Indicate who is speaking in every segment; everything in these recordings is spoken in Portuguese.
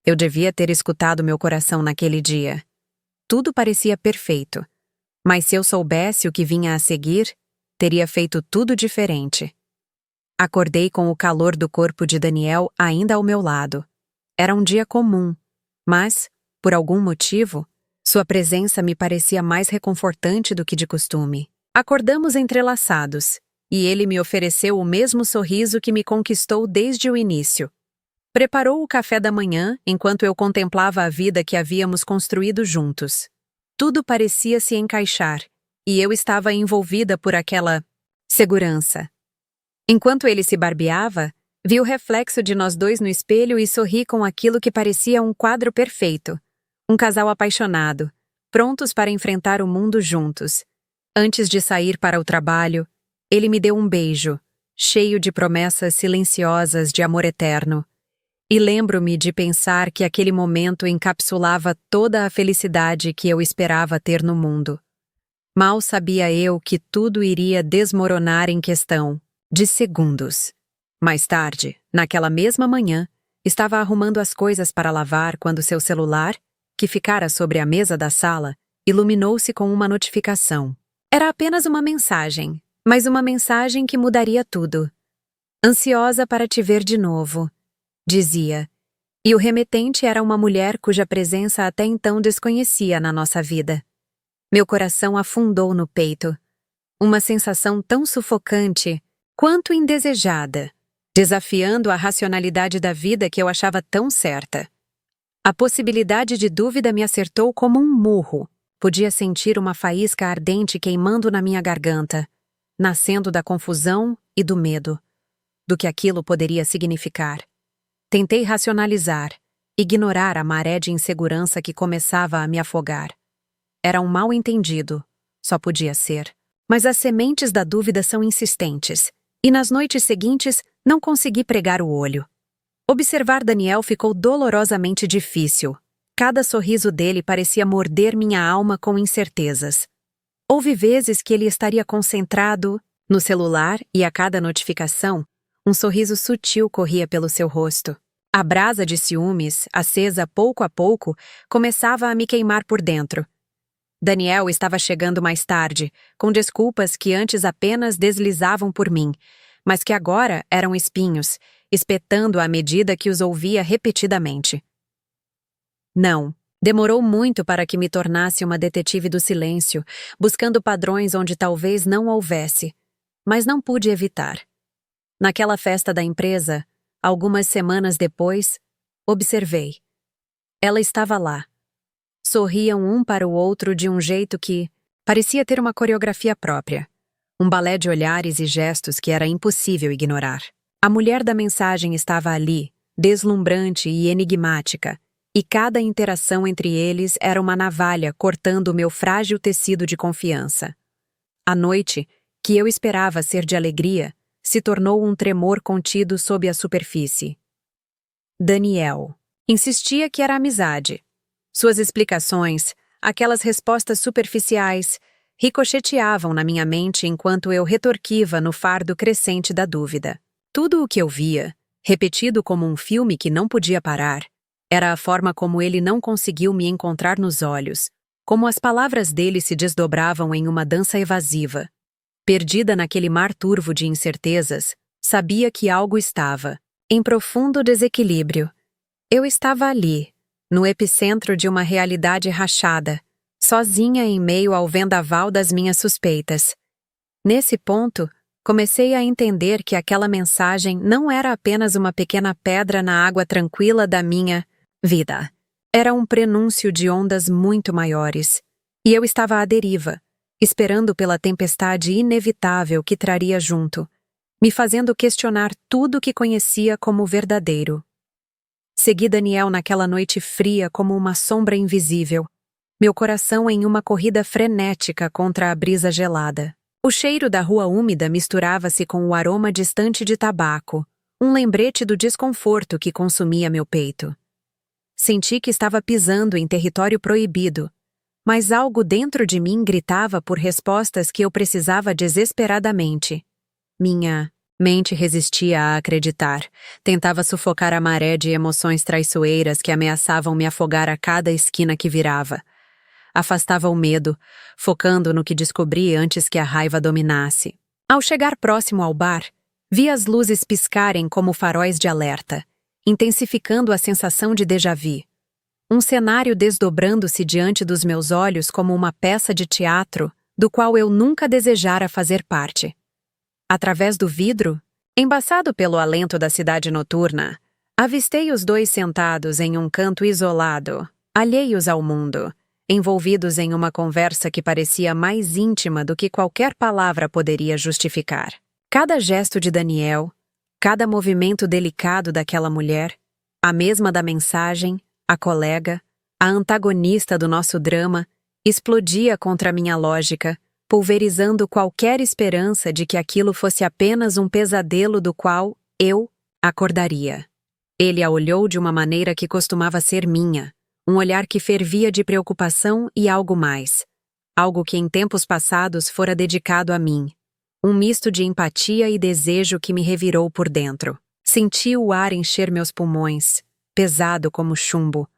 Speaker 1: Eu devia ter escutado meu coração naquele dia. Tudo parecia perfeito. Mas se eu soubesse o que vinha a seguir, teria feito tudo diferente. Acordei com o calor do corpo de Daniel ainda ao meu lado. Era um dia comum, mas, por algum motivo, sua presença me parecia mais reconfortante do que de costume. Acordamos entrelaçados, e ele me ofereceu o mesmo sorriso que me conquistou desde o início. Preparou o café da manhã enquanto eu contemplava a vida que havíamos construído juntos. Tudo parecia se encaixar, e eu estava envolvida por aquela segurança. Enquanto ele se barbeava, vi o reflexo de nós dois no espelho e sorri com aquilo que parecia um quadro perfeito. Um casal apaixonado, prontos para enfrentar o mundo juntos. Antes de sair para o trabalho, ele me deu um beijo, cheio de promessas silenciosas de amor eterno. E lembro-me de pensar que aquele momento encapsulava toda a felicidade que eu esperava ter no mundo. Mal sabia eu que tudo iria desmoronar em questão de segundos. Mais tarde, naquela mesma manhã, estava arrumando as coisas para lavar quando seu celular, que ficara sobre a mesa da sala, iluminou-se com uma notificação. Era apenas uma mensagem, mas uma mensagem que mudaria tudo. Ansiosa para te ver de novo, dizia. E o remetente era uma mulher cuja presença até então desconhecia na nossa vida. Meu coração afundou no peito. Uma sensação tão sufocante quanto indesejada, desafiando a racionalidade da vida que eu achava tão certa. A possibilidade de dúvida me acertou como um murro. Podia sentir uma faísca ardente queimando na minha garganta, nascendo da confusão e do medo, do que aquilo poderia significar. Tentei racionalizar, ignorar a maré de insegurança que começava a me afogar. Era um mal-entendido, só podia ser. Mas as sementes da dúvida são insistentes, e nas noites seguintes não consegui pregar o olho. Observar Daniel ficou dolorosamente difícil. Cada sorriso dele parecia morder minha alma com incertezas. Houve vezes que ele estaria concentrado no celular e a cada notificação, um sorriso sutil corria pelo seu rosto. A brasa de ciúmes, acesa pouco a pouco, começava a me queimar por dentro. Daniel estava chegando mais tarde, com desculpas que antes apenas deslizavam por mim, mas que agora eram espinhos, espetando à medida que os ouvia repetidamente. Não, demorou muito para que me tornasse uma detetive do silêncio, buscando padrões onde talvez não houvesse, mas não pude evitar. Naquela festa da empresa, algumas semanas depois, observei. Ela estava lá. Sorriam um para o outro de um jeito que parecia ter uma coreografia própria. Um balé de olhares e gestos que era impossível ignorar. A mulher da mensagem estava ali, deslumbrante e enigmática, e cada interação entre eles era uma navalha cortando o meu frágil tecido de confiança. A noite, que eu esperava ser de alegria, se tornou um tremor contido sob a superfície. Daniel. Insistia que era amizade. Suas explicações, aquelas respostas superficiais, ricocheteavam na minha mente enquanto eu retorquiva no fardo crescente da dúvida. Tudo o que eu via, repetido como um filme que não podia parar, era a forma como ele não conseguiu me encontrar nos olhos, como as palavras dele se desdobravam em uma dança evasiva. Perdida naquele mar turvo de incertezas, sabia que algo estava em profundo desequilíbrio. Eu estava ali, no epicentro de uma realidade rachada, sozinha em meio ao vendaval das minhas suspeitas. Nesse ponto, comecei a entender que aquela mensagem não era apenas uma pequena pedra na água tranquila da minha vida. Era um prenúncio de ondas muito maiores, e eu estava à deriva, esperando pela tempestade inevitável que traria junto, me fazendo questionar tudo que conhecia como verdadeiro. Segui Daniel naquela noite fria como uma sombra invisível, meu coração em uma corrida frenética contra a brisa gelada. O cheiro da rua úmida misturava-se com o aroma distante de tabaco, um lembrete do desconforto que consumia meu peito. Senti que estava pisando em território proibido, mas algo dentro de mim gritava por respostas que eu precisava desesperadamente. Minha Mente resistia a acreditar. Tentava sufocar a maré de emoções traiçoeiras que ameaçavam me afogar a cada esquina que virava. Afastava o medo, focando no que descobri antes que a raiva dominasse. Ao chegar próximo ao bar, vi as luzes piscarem como faróis de alerta, intensificando a sensação de déjà-vu. Um cenário desdobrando-se diante dos meus olhos como uma peça de teatro do qual eu nunca desejara fazer parte. Através do vidro, embaçado pelo alento da cidade noturna, avistei os dois sentados em um canto isolado, alheios ao mundo, envolvidos em uma conversa que parecia mais íntima do que qualquer palavra poderia justificar. Cada gesto de Daniel, cada movimento delicado daquela mulher, a mesma da mensagem, a colega, a antagonista do nosso drama, explodia contra minha lógica, pulverizando qualquer esperança de que aquilo fosse apenas um pesadelo do qual eu acordaria. Ele a olhou de uma maneira que costumava ser minha, um olhar que fervia de preocupação e algo mais, algo que em tempos passados fora dedicado a mim, um misto de empatia e desejo que me revirou por dentro. Senti o ar encher meus pulmões, pesado como chumbo,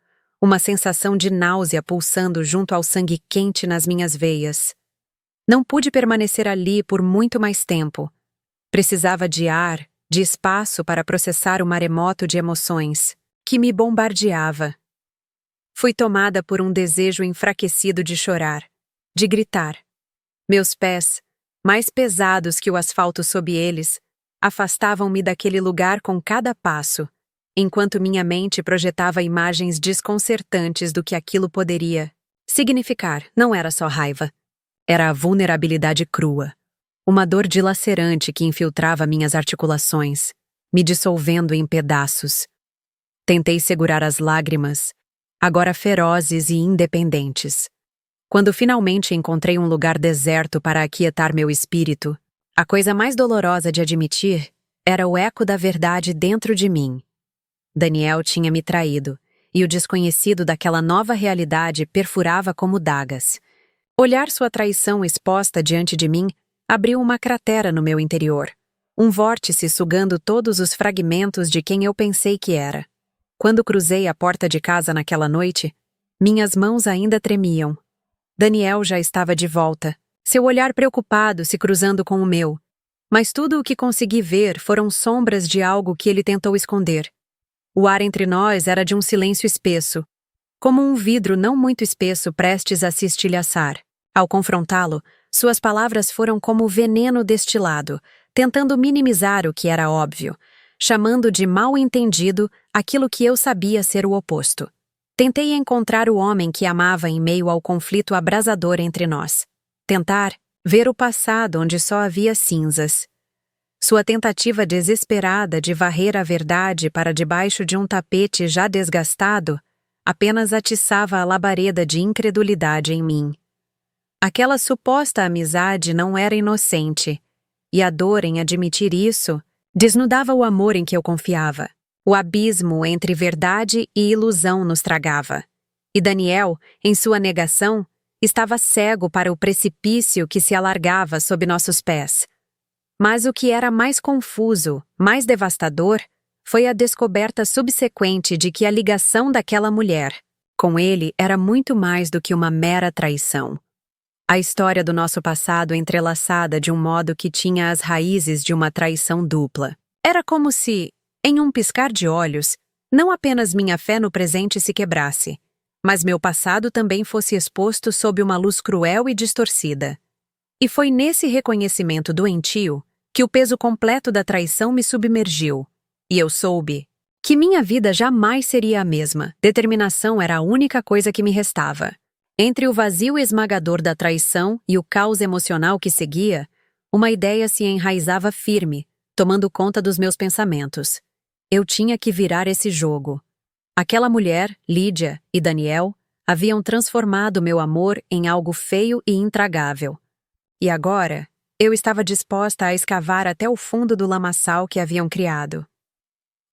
Speaker 1: uma sensação de náusea pulsando junto ao sangue quente nas minhas veias. Não pude permanecer ali por muito mais tempo. Precisava de ar, de espaço para processar o maremoto de emoções que me bombardeava. Fui tomada por um desejo enfraquecido de chorar, de gritar. Meus pés, mais pesados que o asfalto sob eles, afastavam-me daquele lugar com cada passo, enquanto minha mente projetava imagens desconcertantes do que aquilo poderia significar. Não era só raiva. Era a vulnerabilidade crua, uma dor dilacerante que infiltrava minhas articulações, me dissolvendo em pedaços. Tentei segurar as lágrimas, agora ferozes e independentes. Quando finalmente encontrei um lugar deserto para aquietar meu espírito, a coisa mais dolorosa de admitir era o eco da verdade dentro de mim. Daniel tinha me traído, e o desconhecido daquela nova realidade perfurava como dagas. Olhar sua traição exposta diante de mim abriu uma cratera no meu interior, um vórtice sugando todos os fragmentos de quem eu pensei que era. Quando cruzei a porta de casa naquela noite, minhas mãos ainda tremiam. Daniel já estava de volta, seu olhar preocupado se cruzando com o meu, mas tudo o que consegui ver foram sombras de algo que ele tentou esconder. O ar entre nós era de um silêncio espesso, como um vidro não muito espesso prestes a se estilhaçar. Ao confrontá-lo, suas palavras foram como veneno destilado, tentando minimizar o que era óbvio, chamando de mal-entendido aquilo que eu sabia ser o oposto. Tentei encontrar o homem que amava em meio ao conflito abrasador entre nós. Tentar ver o passado onde só havia cinzas. Sua tentativa desesperada de varrer a verdade para debaixo de um tapete já desgastado apenas atiçava a labareda de incredulidade em mim. Aquela suposta amizade não era inocente, e a dor em admitir isso desnudava o amor em que eu confiava. O abismo entre verdade e ilusão nos tragava. E Daniel, em sua negação, estava cego para o precipício que se alargava sob nossos pés. Mas o que era mais confuso, mais devastador, foi a descoberta subsequente de que a ligação daquela mulher com ele era muito mais do que uma mera traição. A história do nosso passado entrelaçada de um modo que tinha as raízes de uma traição dupla. Era como se, em um piscar de olhos, não apenas minha fé no presente se quebrasse, mas meu passado também fosse exposto sob uma luz cruel e distorcida. E foi nesse reconhecimento doentio que o peso completo da traição me submergiu, e eu soube que minha vida jamais seria a mesma. Determinação era a única coisa que me restava. Entre o vazio esmagador da traição e o caos emocional que seguia, uma ideia se enraizava firme, tomando conta dos meus pensamentos. Eu tinha que virar esse jogo. Aquela mulher, Lídia e Daniel, haviam transformado meu amor em algo feio e intragável. E agora, eu estava disposta a escavar até o fundo do lamaçal que haviam criado.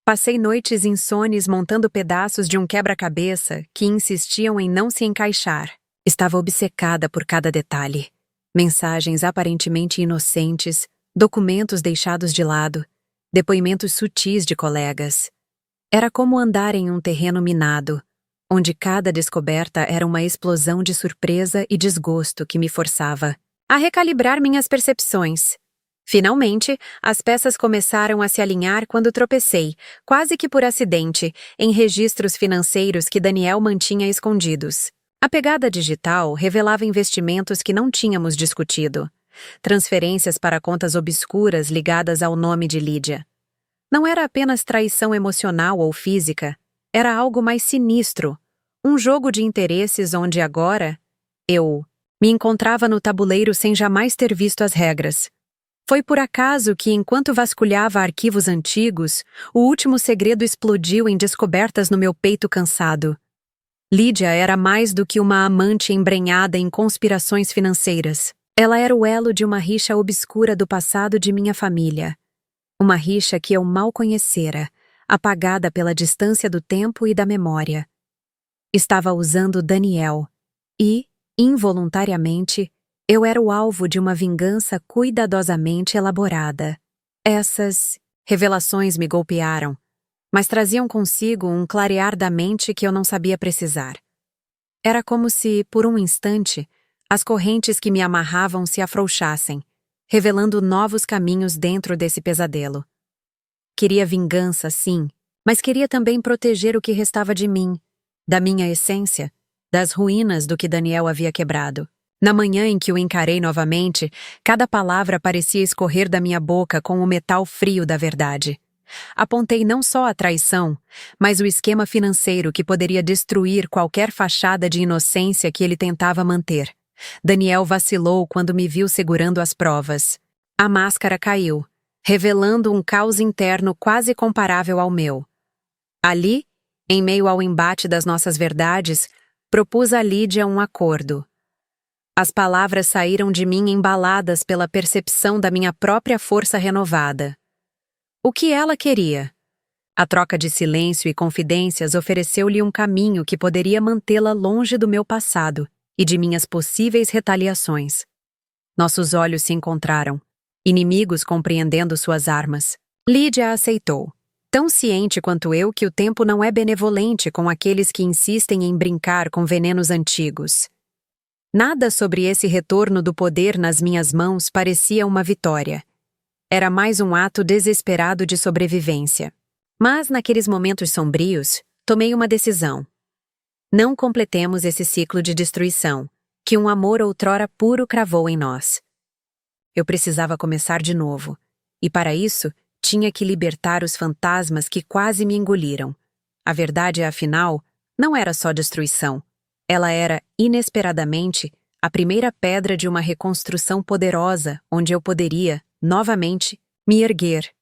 Speaker 1: Passei noites insones montando pedaços de um quebra-cabeça que insistiam em não se encaixar. Estava obcecada por cada detalhe. Mensagens aparentemente inocentes, documentos deixados de lado, depoimentos sutis de colegas. Era como andar em um terreno minado, onde cada descoberta era uma explosão de surpresa e desgosto que me forçava a recalibrar minhas percepções. Finalmente, as peças começaram a se alinhar quando tropecei, quase que por acidente, em registros financeiros que Daniel mantinha escondidos. A pegada digital revelava investimentos que não tínhamos discutido. Transferências para contas obscuras ligadas ao nome de Lídia. Não era apenas traição emocional ou física, era algo mais sinistro. Um jogo de interesses onde agora eu me encontrava no tabuleiro sem jamais ter visto as regras. Foi por acaso que, enquanto vasculhava arquivos antigos, o último segredo explodiu em descobertas no meu peito cansado. Lídia era mais do que uma amante embrenhada em conspirações financeiras. Ela era o elo de uma rixa obscura do passado de minha família. Uma rixa que eu mal conhecera, apagada pela distância do tempo e da memória. Estava usando Daniel e, involuntariamente, eu era o alvo de uma vingança cuidadosamente elaborada. Essas revelações me golpearam, mas traziam consigo um clarear da mente que eu não sabia precisar. Era como se, por um instante, as correntes que me amarravam se afrouxassem, revelando novos caminhos dentro desse pesadelo. Queria vingança, sim, mas queria também proteger o que restava de mim, da minha essência, das ruínas do que Daniel havia quebrado. Na manhã em que o encarei novamente, cada palavra parecia escorrer da minha boca com o metal frio da verdade. Apontei não só a traição, mas o esquema financeiro que poderia destruir qualquer fachada de inocência que ele tentava manter. Daniel vacilou quando me viu segurando as provas. A máscara caiu, revelando um caos interno quase comparável ao meu. Ali, em meio ao embate das nossas verdades, propus a Lídia um acordo. As palavras saíram de mim embaladas pela percepção da minha própria força renovada. O que ela queria? A troca de silêncio e confidências ofereceu-lhe um caminho que poderia mantê-la longe do meu passado e de minhas possíveis retaliações. Nossos olhos se encontraram, inimigos compreendendo suas armas. Lídia aceitou, tão ciente quanto eu que o tempo não é benevolente com aqueles que insistem em brincar com venenos antigos. Nada sobre esse retorno do poder nas minhas mãos parecia uma vitória. Era mais um ato desesperado de sobrevivência. Mas, naqueles momentos sombrios, tomei uma decisão. Não completemos esse ciclo de destruição, que um amor outrora puro cravou em nós. Eu precisava começar de novo, e para isso, tinha que libertar os fantasmas que quase me engoliram. A verdade, afinal, não era só destruição. Ela era, inesperadamente, a primeira pedra de uma reconstrução poderosa onde eu poderia, novamente, me erguer.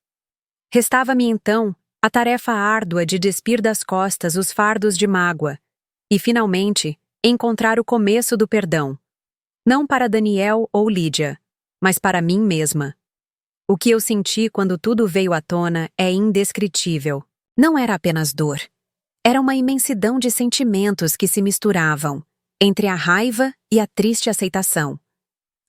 Speaker 1: Restava-me, então, a tarefa árdua de despir das costas os fardos de mágoa e, finalmente, encontrar o começo do perdão. Não para Daniel ou Lídia, mas para mim mesma. O que eu senti quando tudo veio à tona é indescritível. Não era apenas dor. Era uma imensidão de sentimentos que se misturavam, entre a raiva e a triste aceitação.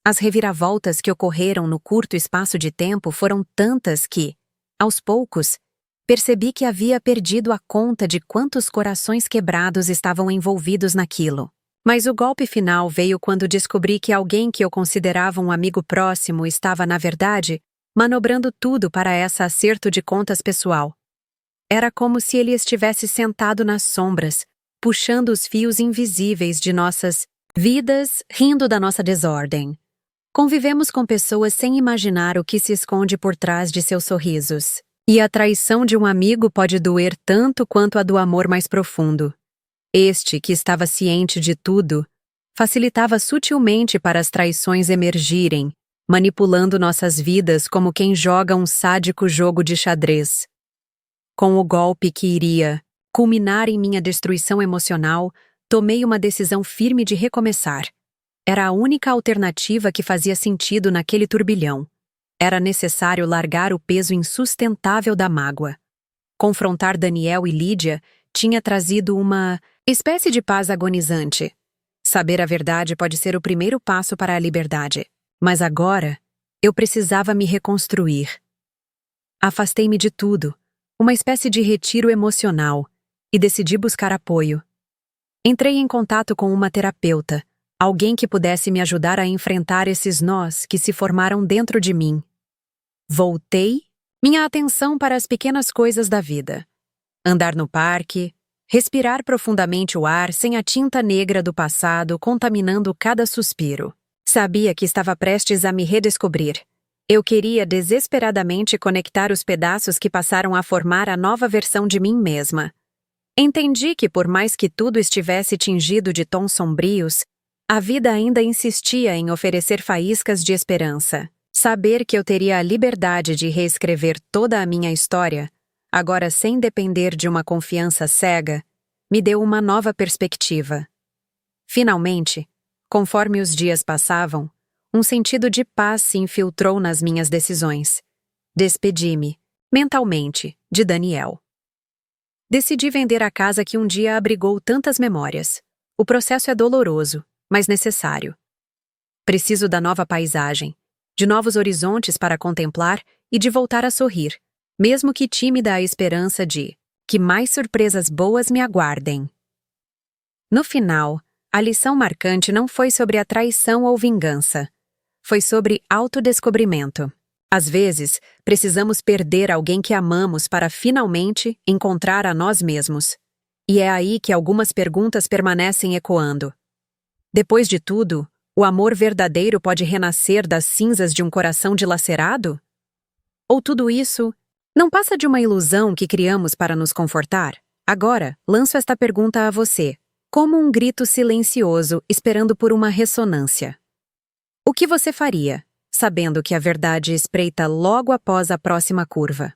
Speaker 1: As reviravoltas que ocorreram no curto espaço de tempo foram tantas que, aos poucos, percebi que havia perdido a conta de quantos corações quebrados estavam envolvidos naquilo. Mas o golpe final veio quando descobri que alguém que eu considerava um amigo próximo estava, na verdade, manobrando tudo para esse acerto de contas pessoal. Era como se ele estivesse sentado nas sombras, puxando os fios invisíveis de nossas vidas, rindo da nossa desordem. Convivemos com pessoas sem imaginar o que se esconde por trás de seus sorrisos. E a traição de um amigo pode doer tanto quanto a do amor mais profundo. Este, que estava ciente de tudo, facilitava sutilmente para as traições emergirem, manipulando nossas vidas como quem joga um sádico jogo de xadrez. Com o golpe que iria culminar em minha destruição emocional, tomei uma decisão firme de recomeçar. Era a única alternativa que fazia sentido naquele turbilhão. Era necessário largar o peso insustentável da mágoa. Confrontar Daniel e Lídia tinha trazido uma espécie de paz agonizante. Saber a verdade pode ser o primeiro passo para a liberdade. Mas agora, Eu precisava me reconstruir. Afastei-me de tudo, uma espécie de retiro emocional, e decidi buscar apoio. Entrei em contato com uma terapeuta, alguém que pudesse me ajudar a enfrentar esses nós que se formaram dentro de mim. Voltei minha atenção para as pequenas coisas da vida. Andar no parque, respirar profundamente o ar sem a tinta negra do passado contaminando cada suspiro. Sabia que estava prestes a me redescobrir. Eu queria desesperadamente conectar os pedaços que passaram a formar a nova versão de mim mesma. Entendi que, por mais que tudo estivesse tingido de tons sombrios, a vida ainda insistia em oferecer faíscas de esperança. Saber que eu teria a liberdade de reescrever toda a minha história, agora sem depender de uma confiança cega, me deu uma nova perspectiva. Finalmente, conforme os dias passavam, um sentido de paz se infiltrou nas minhas decisões. Despedi-me, mentalmente, de Daniel. Decidi vender a casa que um dia abrigou tantas memórias. O processo é doloroso, mas necessário. Preciso da nova paisagem, de novos horizontes para contemplar e de voltar a sorrir, mesmo que tímida a esperança de que mais surpresas boas me aguardem. No final, a lição marcante não foi sobre a traição ou vingança. Foi sobre autodescobrimento. Às vezes, precisamos perder alguém que amamos para finalmente encontrar a nós mesmos. E é aí que algumas perguntas permanecem ecoando. Depois de tudo, o amor verdadeiro pode renascer das cinzas de um coração dilacerado? Ou tudo isso não passa de uma ilusão que criamos para nos confortar? Agora, lanço esta pergunta a você, como um grito silencioso esperando por uma ressonância. O que você faria, sabendo que a verdade espreita logo após a próxima curva?